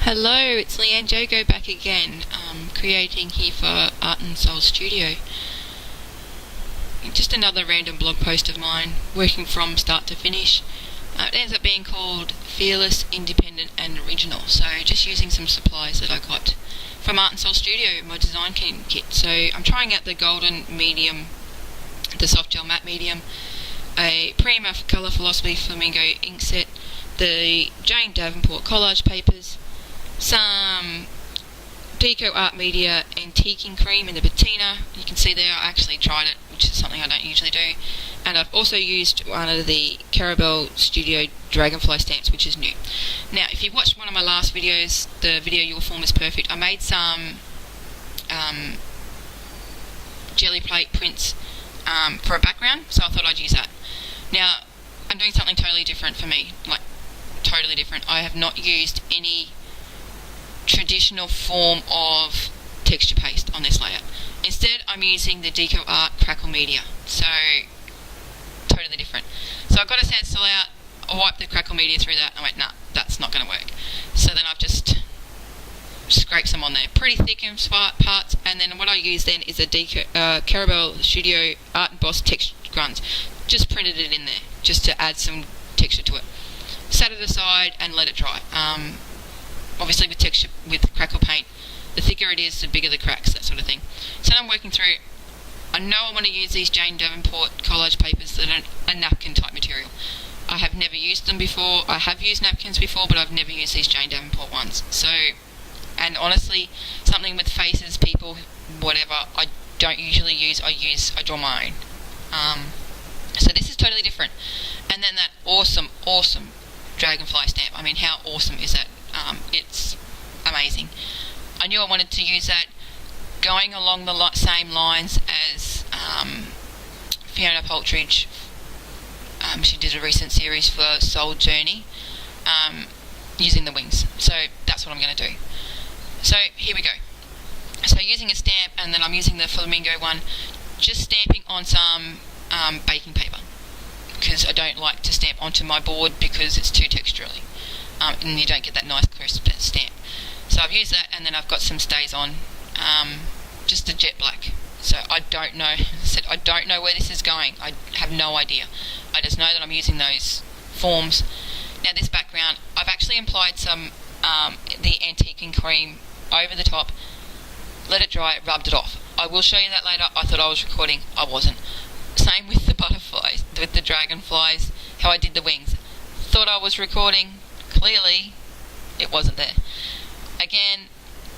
Hello, it's Leanne Jago back again, creating here for Art and Soul Studio. Just another random blog post of mine, working from start to finish. It ends up being called Fearless, Independent and Original. So just using some supplies that I got from Art and Soul Studio, my design kit. So I'm trying out the golden medium, the soft gel matte medium, a Prima Colour Philosophy Flamingo ink set, the Jane Davenport collage papers, some decoArt media antiquing cream in the patina. You can see there I actually tried it, which is something I don't usually do. And I've also used one of the Carabelle Studio Dragonfly stamps, which is new. Now, if you've watched one of my last videos, the video Your Form is Perfect, I made some jelly plate prints for a background, so I thought I'd use that. Now, I'm doing something totally different for me, like totally different. I have not used any traditional form of texture paste on this layout. Instead, I'm using the decoArt Crackle media, so totally different. So I got a stencil out, I wiped the Crackle media through that, and I went, nah, that's not going to work. So then I've just scraped some on there, pretty thick in parts, and then what I use then is a Carabelle Studio artEmboss text grunge. Just printed it in there, just to add some texture to it. Set it aside and let it dry. Obviously with texture, with Crackle paint, the thicker it is, the bigger the cracks, that sort of thing. So now I'm working through, I know I want to use these Jane Davenport collage papers that are a napkin type material. I have never used them before. I have used napkins before, but I've never used these Jane Davenport ones. So, and honestly, something with faces, people, whatever, I don't usually use. I draw my own. So this is totally different. And then that awesome dragonfly stamp. I mean, how awesome is that? It's amazing. I knew I wanted to use that, going along the same lines as Fiona Poltridge. She did a recent series for Soul Journey, using the wings. So that's what I'm going to do. So here we go. So using a stamp, and then I'm using the flamingo one, just stamping on some baking paper, because I don't like to stamp onto my board because it's too texturally. And you don't get that nice crisp stamp. So I've used that, and then I've got some Stazon, just a jet black. So I don't know, I don't know where this is going. I have no idea. I just know that I'm using those forms. Now this background, I've actually applied some the antiquing cream over the top, let it dry, rubbed it off. I will show you that later. I thought I was recording, I wasn't. Same with the butterflies, with the dragonflies, how I did the wings. Thought I was recording. Clearly, it wasn't there. Again,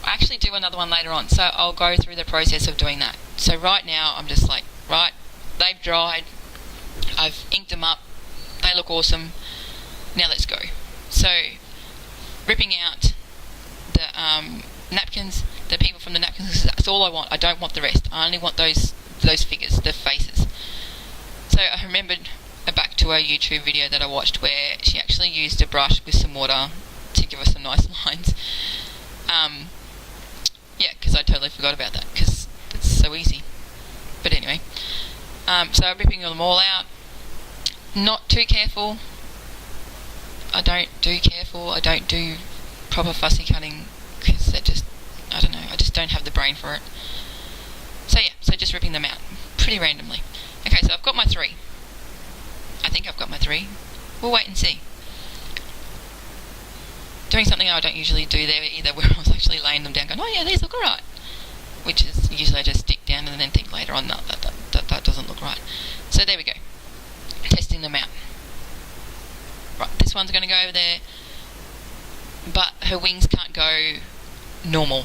I actually do another one later on, so I'll go through the process of doing that. So right now, I'm just like, right, they've dried, I've inked them up, they look awesome, now let's go. So, ripping out the napkins, the people from the napkins, that's all I want. I don't want the rest. I only want those figures, the faces. So I remembered back to a YouTube video that I watched where she actually used a brush with some water to give us some nice lines. Yeah, because I totally forgot about that, because it's so easy. But anyway, so I'm ripping them all out. Not too careful. I don't do proper fussy cutting, because they're just, I don't know, I just don't have the brain for it. So yeah, so just ripping them out pretty randomly. Okay, so I've got my three. I think I've got my three. We'll wait and see. Doing something I don't usually do there either, where I was actually laying them down going, oh yeah, these look alright. Which is usually I just stick down and then think later on, no, that doesn't look right. So there we go. Testing them out. Right, this one's going to go over there, but her wings can't go normal.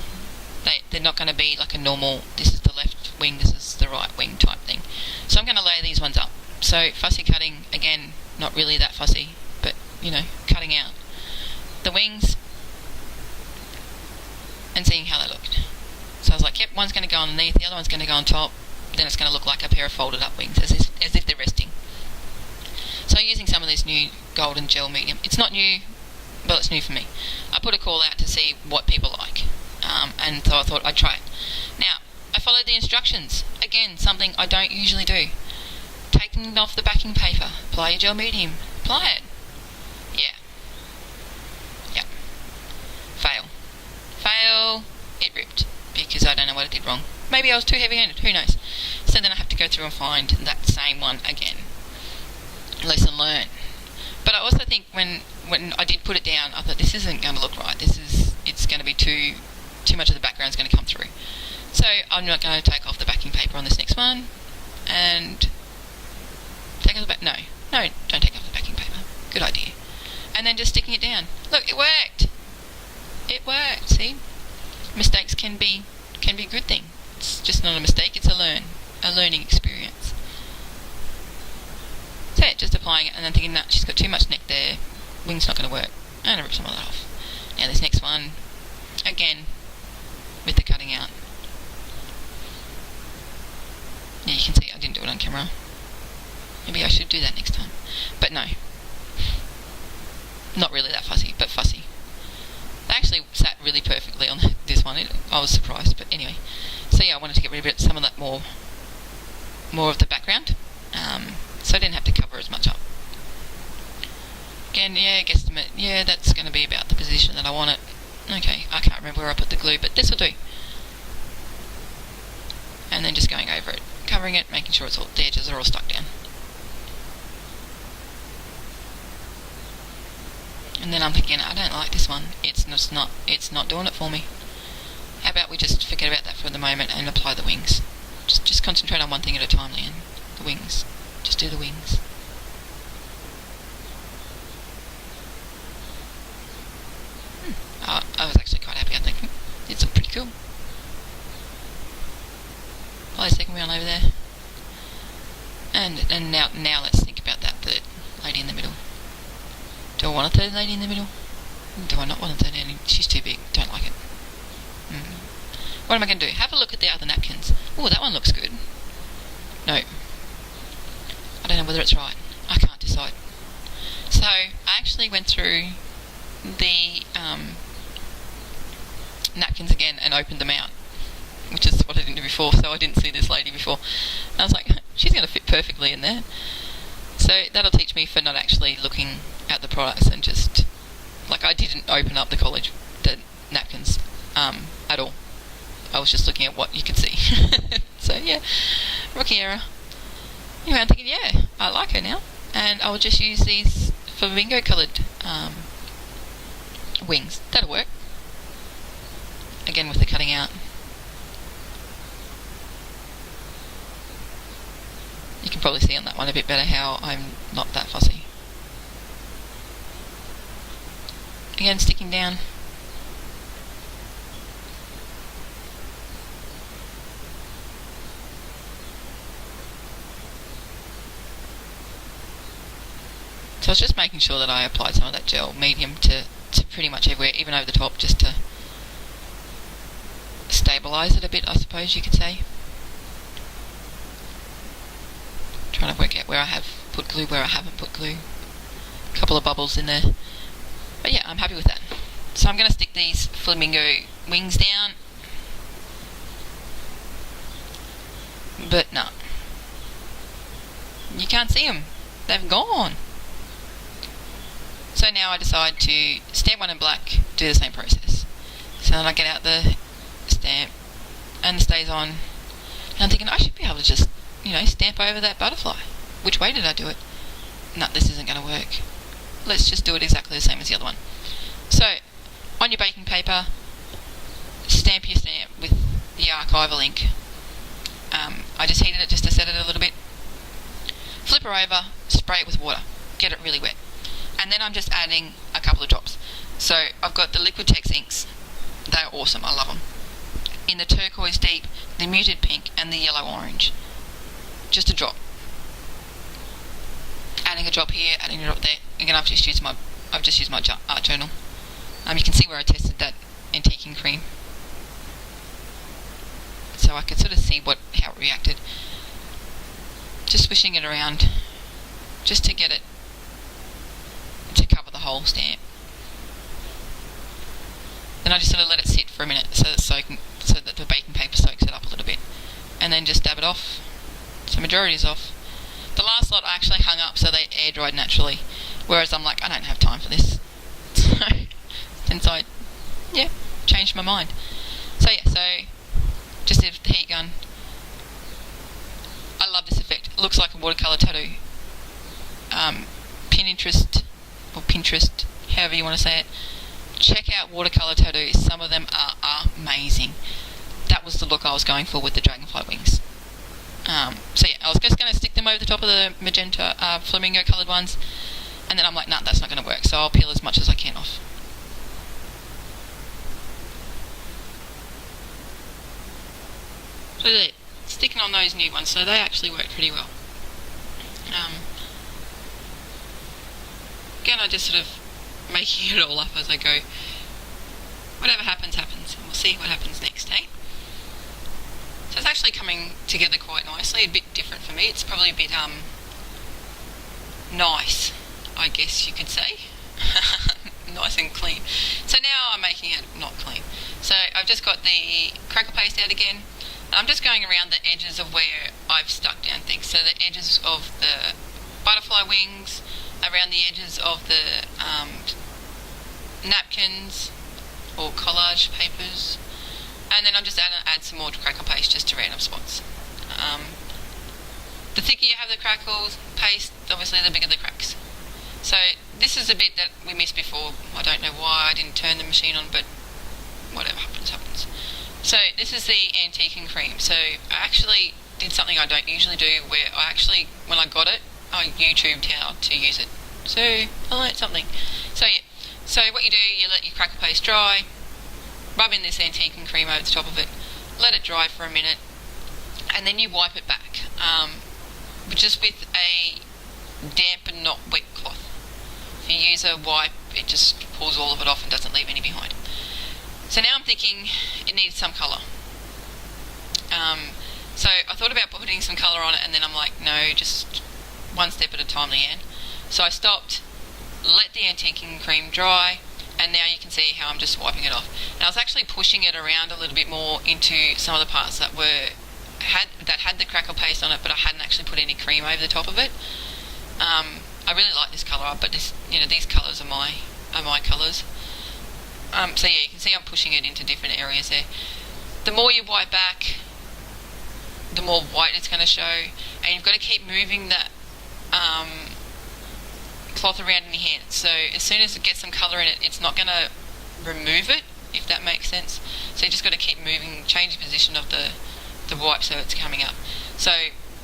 They're not going to be like a normal, this is the left wing, this is the right wing type thing. So I'm going to lay these ones up. So fussy cutting, again, not really that fussy, but, you know, cutting out the wings and seeing how they looked. So I was like, yep, one's going to go underneath, the other one's going to go on top, then it's going to look like a pair of folded up wings, as if they're resting. So using some of this new golden gel medium. It's not new, but it's new for me. I put a call out to see what people like, and so I thought I'd try it. Now, I followed the instructions. Again, something I don't usually do. Taking off the backing paper, apply your gel medium, apply it. Yeah. Fail. did wrong. Maybe I was too heavy-handed, who knows. So then I have to go through and find that same one again. Lesson learned. But I also think when I did put it down, I thought this isn't going to look right. It's going to be too much of the background's going to come through. So I'm not going to take off the backing paper on this next one. And take off the back. No, don't take off the backing paper. Good idea. And then just sticking it down. Look, it worked. It worked. See, mistakes can be a good thing. It's just not a mistake. It's a learning experience. So yeah, just applying it and then thinking that she's got too much neck there. Wing's not going to work. I'm going to rip some of that off. Now this next one, again, with the cutting out. Yeah, you can see I didn't do it on camera. Maybe I should do that next time. But no. Not really that fussy, but fussy. They actually sat really perfectly on this one. I was surprised, but anyway. So yeah, I wanted to get rid of some of that more of the background. So I didn't have to cover as much up. Again, yeah, guesstimate. Yeah, that's going to be about the position that I want it. Okay, I can't remember where I put the glue, but this will do. And then just going over it, covering it, making sure the edges are all stuck down. And then I'm thinking, I don't like this one. It's not doing it for me. How about we just forget about that for the moment and apply the wings? Just concentrate on one thing at a time, Leanne. The wings. Just do the wings. I was actually quite happy. I think it's pretty cool. Apply the second one over there. And now let's think about that third lady in the middle. Do I want a third lady in the middle? Do I not want a third lady? She's too big. Don't like it. What am I going to do? Have a look at the other napkins. Oh, that one looks good. No. I don't know whether it's right. I can't decide. So, I actually went through the napkins again and opened them out, which is what I didn't do before, so I didn't see this lady before. And I was like, she's going to fit perfectly in there. So that'll teach me for not actually looking at the products and just, like, I didn't open up the napkins at all. I was just looking at what you could see. So yeah, rookie error. Anyway, I'm thinking, yeah, I like her now, and I will just use these flamingo coloured wings. That'll work. Again with the cutting out. You can probably see on that one a bit better how I'm not that fussy. Again, sticking down. So I was just making sure that I applied some of that gel medium to pretty much everywhere, even over the top, just to stabilise it a bit, I suppose you could say. Trying to work out where I have put glue, where I haven't put glue. A couple of bubbles in there. But yeah, I'm happy with that. So I'm going to stick these flamingo wings down. But no. You can't see them. They've gone. So now I decide to stamp one in black, do the same process. So then I get out the stamp and the Stazon, and I'm thinking I should be able to just, stamp over that butterfly. Which way did I do it? No, this isn't going to work. Let's just do it exactly the same as the other one. So, on your baking paper, stamp your stamp with the archival ink. I just heated it just to set it a little bit. Flip her over, spray it with water, get it really wet. And then I'm just adding a couple of drops. So I've got the Liquitex inks. They're awesome, I love them. In the turquoise deep, the muted pink, and the yellow orange. Just a drop. Adding a drop here, adding a drop there. Again, I've just used my art journal. You can see where I tested that antiquing cream. So I could sort of see how it reacted. Just swishing it around, just to get it to cover the whole stamp. Then I just sort of let it sit for a minute so that the baking paper soaks it up a little bit, and then just dab it off. So majority is off. The last lot I actually hung up so they air dried naturally, whereas I'm like, I don't have time for this. So since I changed my mind. So yeah, so just with the heat gun. I love this effect. It looks like a watercolour tattoo. Pinterest, however you want to say it. Check out watercolour tattoos. Some of them are amazing. That was the look I was going for with the dragonfly wings. So yeah, I was just going to stick them over the top of the magenta flamingo coloured ones, and then I'm like, nah, that's not going to work, so I'll peel as much as I can off. So there, sticking on those new ones, so they actually worked pretty well. Again, I just sort of making it all up as I go. Whatever happens, happens, and we'll see what happens next, eh? So it's actually coming together quite nicely, a bit different for me. It's probably a bit nice, I guess you could say. Nice and clean. So now I'm making it not clean. So I've just got the crackle paste out again. And I'm just going around the edges of where I've stuck down things. So the edges of the butterfly wings, around the edges of the napkins or collage papers. And then I'm just add some more crackle paste just to random spots. The thicker you have the crackle paste, obviously the bigger the cracks. So this is a bit that we missed before. I don't know why I didn't turn the machine on, but whatever happens, happens. So this is the antique and cream. So I actually did something I don't usually do, where I actually, when I got it, I YouTubed how to use it. So I learned something. So yeah, so what you do, you let your crackle paste dry, rub in this antique and cream over the top of it, let it dry for a minute, and then you wipe it back, just with a damp and not wet cloth. If you use a wipe, it just pulls all of it off and doesn't leave any behind. So now I'm thinking it needs some colour. So I thought about putting some colour on it, and then I'm like, no, just one step at a time, Leanne. So I stopped, let the antique and cream dry, and now you can see how I'm just wiping it off. And I was actually pushing it around a little bit more into some of the parts that had the crackle paste on it, but I hadn't actually put any cream over the top of it. I really like this colour, but this, these colours are my colours. So yeah, you can see I'm pushing it into different areas there. The more you wipe back, the more white it's going to show, and you've got to keep moving that cloth around in your hand. So as soon as it gets some colour in it, it's not going to remove it, if that makes sense. So you just got to keep moving, change the position of the wipe so it's coming up. So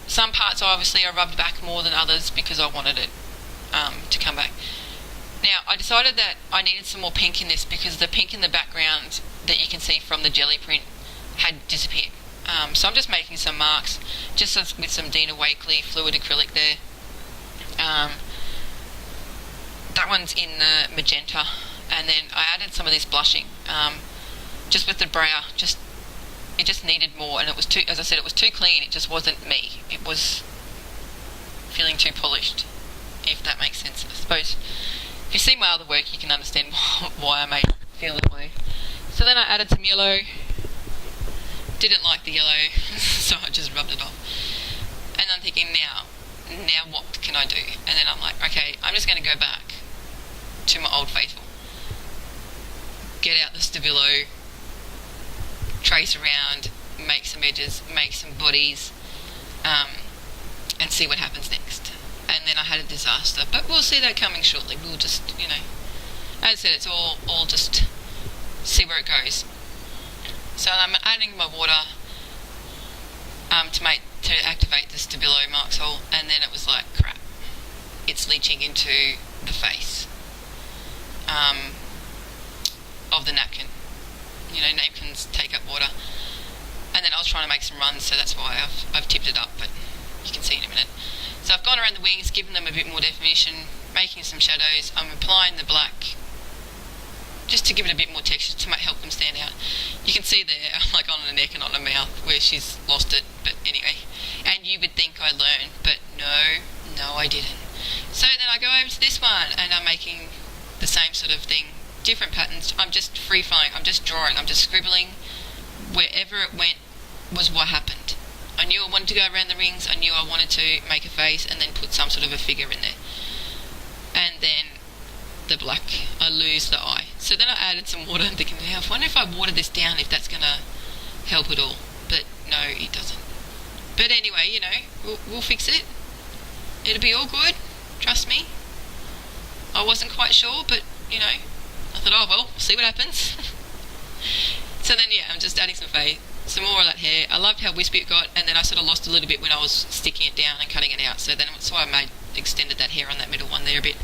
some parts obviously I rubbed back more than others because I wanted it to come back. Now I decided that I needed some more pink in this because the pink in the background that you can see from the jelly print had disappeared. So I'm just making some marks, just with some Dina Wakley fluid acrylic there. That one's in the magenta, and then I added some of this blushing, just with the brow. It just needed more, and it was too, as I said, it was too clean. It just wasn't me. It was feeling too polished, if that makes sense. I suppose if you see my other work, you can understand why I made it feel that way. So then I added some yellow. Didn't like the yellow, so I just rubbed it off. And I'm thinking, now what can I do? And then I'm like, okay, I'm just going to go back to my old faithful. Get out the Stabilo, trace around, make some edges, make some bodies, and see what happens next. And then I had a disaster, but we'll see that coming shortly. We'll just, as I said, it's all just see where it goes. So I'm adding my water to activate the Stabilo marks hole, and then it was like, crap, it's leaching into the face of the napkin. Napkins take up water. And then I was trying to make some runs, so that's why I've tipped it up, but you can see in a minute. So I've gone around the wings, given them a bit more definition, making some shadows. I'm applying the black just to give it a bit more texture, to help them stand out. You can see there, like on the neck and on the mouth, where she's lost it, but anyway. And you would think I learned, but no I didn't. So then I go over to this one, and I'm making the same sort of thing, different patterns. I'm just free-flowing, I'm just drawing, I'm just scribbling. Wherever it went was what happened. I knew I wanted to go around the rings, I knew I wanted to make a face and then put some sort of a figure in there. And then the black, I lose the eye. So then I added some water and thinking, I wonder if I water this down, if that's going to help at all. but no, it doesn't. But anyway, you know, we'll fix it. It'll be all good, trust me. I wasn't quite sure, but, you know, I thought, oh well, we'll see what happens. So then, yeah, I'm just adding some more of that hair. I loved how wispy it got, and then I sort of lost a little bit when I was sticking it down and cutting it out. So then that's why I extended that hair on that middle one there a bit.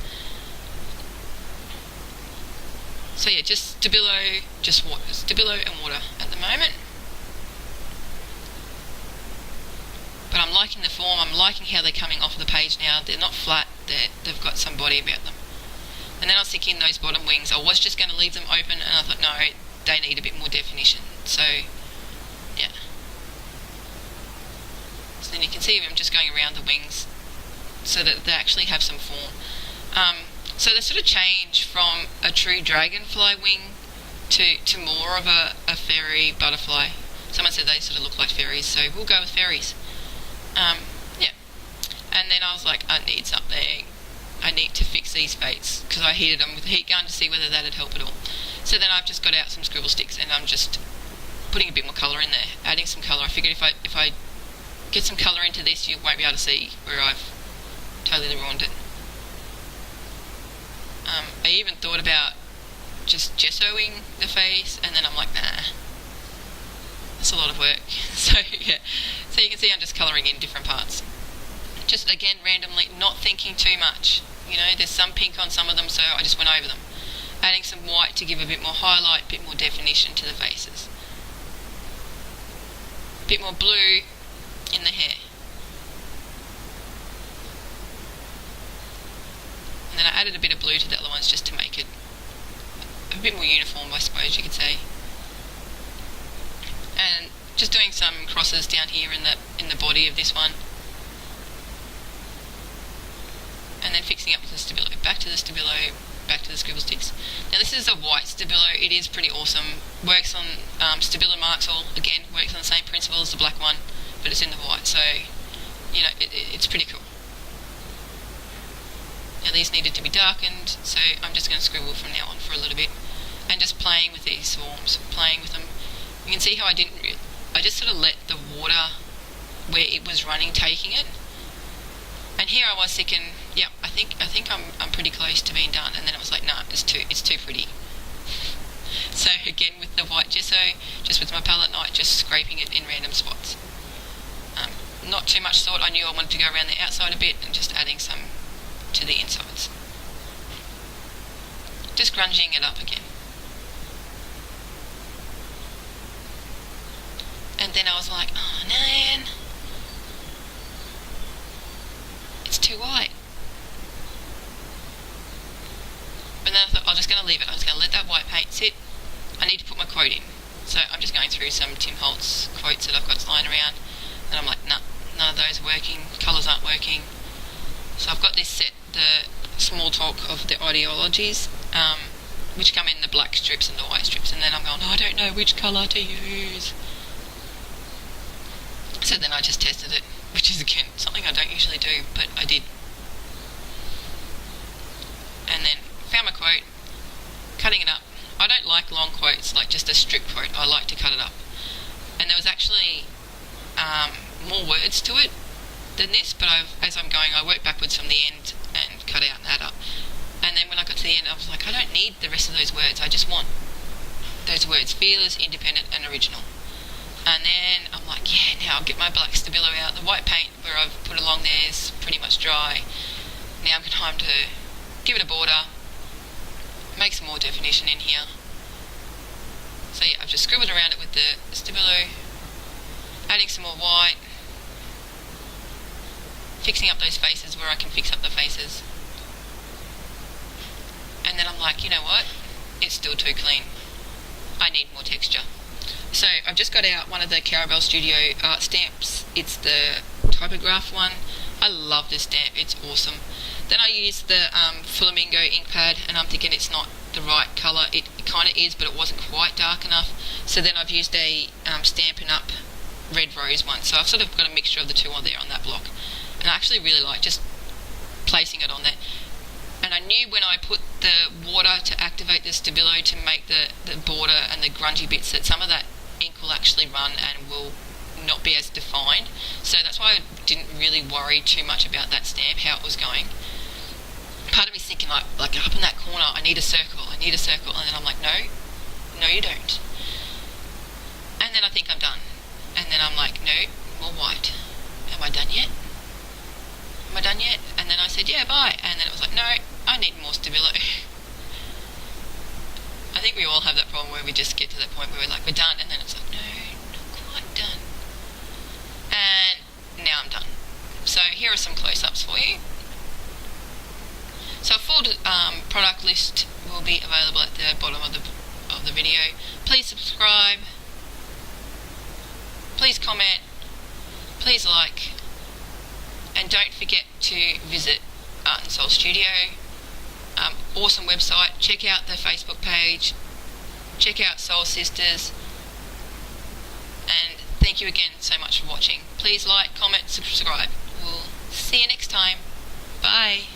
So yeah, just Stabilo and water at the moment. But I'm liking the form. I'm liking how they're coming off the page now. They're not flat. They've got some body about them. And then I was thinking those bottom wings, I was just going to leave them open, and I thought, no, they need a bit more definition. So, yeah. So then you can see them just going around the wings so that they actually have some form. So they sort of change from a true dragonfly wing to more of a fairy butterfly. Someone said they sort of look like fairies, so we'll go with fairies. Yeah. And then I was like, I need something. I need to fix these fates, because I heated them with a heat gun to see whether that'd help at all. So then I've just got out some scribble sticks, and I'm just putting a bit more colour in there, adding some colour. I figured if I get some colour into this, you won't be able to see where I've totally ruined it. I even thought about just gessoing the face, and then I'm like, nah, that's a lot of work. So yeah, so you can see I'm just colouring in different parts. Just again, randomly, not thinking too much. You know, there's some pink on some of them, so I just went over them. Adding some white to give a bit more highlight, a bit more definition to the faces. A bit more blue in the hair. And then I added a bit of blue to the other ones just to make it a bit more uniform, I suppose you could say. And just doing some crosses down here in the body of this one. And then fixing up with the Stabilo. Back to the Stabilo, back to the scribble sticks. Now this is a white Stabilo. It is pretty awesome. Works on Stabilo marks all. Again, works on the same principle as the black one, but it's in the white. So, you know, it's pretty cool. Now these needed to be darkened, so I'm just going to scribble from now on for a little bit. And just playing with these forms, playing with them. You can see how I just sort of let the water where it was running taking it. And here I was thinking, yeah, I think I'm pretty close to being done. And then it was like, nah, it's too pretty. So again, with the white gesso, just with my palette knife, just scraping it in random spots. Not too much thought. I knew I wanted to go around the outside a bit, and just adding some to the insides. Just grunging it up again. And then I was like, oh man, it's too white. But then I thought, I'm just going to leave it. I'm just going to let that white paint sit. I need to put my quote in. So I'm just going through some Tim Holtz quotes that I've got lying around. And I'm like, nah, none of those are working. Colours aren't working. So I've got this set, the small talk of the Idea-ologies, which come in the black strips and the white strips. And then I'm going, oh, I don't know which colour to use. So then I just tested it, which is again something I don't usually do, but I did. And then found my quote, cutting it up. I don't like long quotes, like just a strip quote. I like to cut it up. And there was actually more words to it than this, but as I'm going, I work backwards from the end and cut out and add up. And then when I got to the end, I was like, I don't need the rest of those words. I just want those words: fearless, independent, and original. And then I'm like, yeah, now I'll get my black Stabilo out. The white paint where I've put along there is pretty much dry. Now I'm time to give it a border, make some more definition in here. So yeah, I've just scribbled around it with the Stabilo, adding some more white, fixing up those faces where I can fix up the faces. And then I'm like, you know what? It's still too clean. I need more texture. So I've just got out one of the Carabelle Studio art stamps. It's the typograph one. I love this stamp. It's awesome. Then I used the flamingo ink pad, and I'm thinking it's not the right colour. It kind of is, but it wasn't quite dark enough. So then I've used a Stampin Up red rose one. So I've sort of got a mixture of the two on there on that block. And I actually really like just placing it on there. And I knew when I put the water to activate the Stabilo to make the border and the grungy bits that some of that ink will actually run and will not be as defined. So that's why I didn't really worry too much about that stamp, how it was going. Part of me's thinking like up in that corner, I need a circle, and then I'm like, no you don't. And then I think I'm done. And then I'm like, no, more white. Am I done yet? And then I said, yeah, bye. And then it was like, no, I need more stability. I think we all have that problem where we just get to that point where we're like, we're done, and then it's like, no, not quite done. And now I'm done. So here are some close-ups for you. So a full product list will be available at the bottom of the video. Please subscribe. Please comment. Please like. And don't forget to visit Art and Soul Studio. Awesome website. Check out the Facebook page. Check out Soul Sisters. And thank you again so much for watching. Please like, comment, subscribe. We'll see you next time. Bye.